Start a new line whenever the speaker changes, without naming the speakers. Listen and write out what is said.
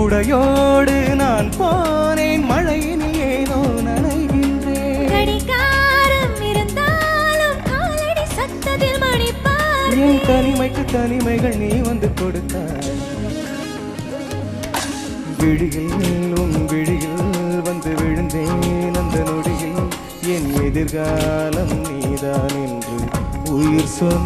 குடையோடு நான் போனேன், மழையினில் ஏனோ நனைகின்றேன்.
கடிகாரம் இருந்தாலும் காலடி சத்தத்தில் மணிப்பார்.
என் தனிமைக்கு தனிமைகள் நீ வந்து கொடுத்தாய். விழியில் உன் விழியில் வந்து விழுந்தேன் அந்த நொடியில். என் எதிர்காலம் நீதான் என்று உயிர் சொன்ன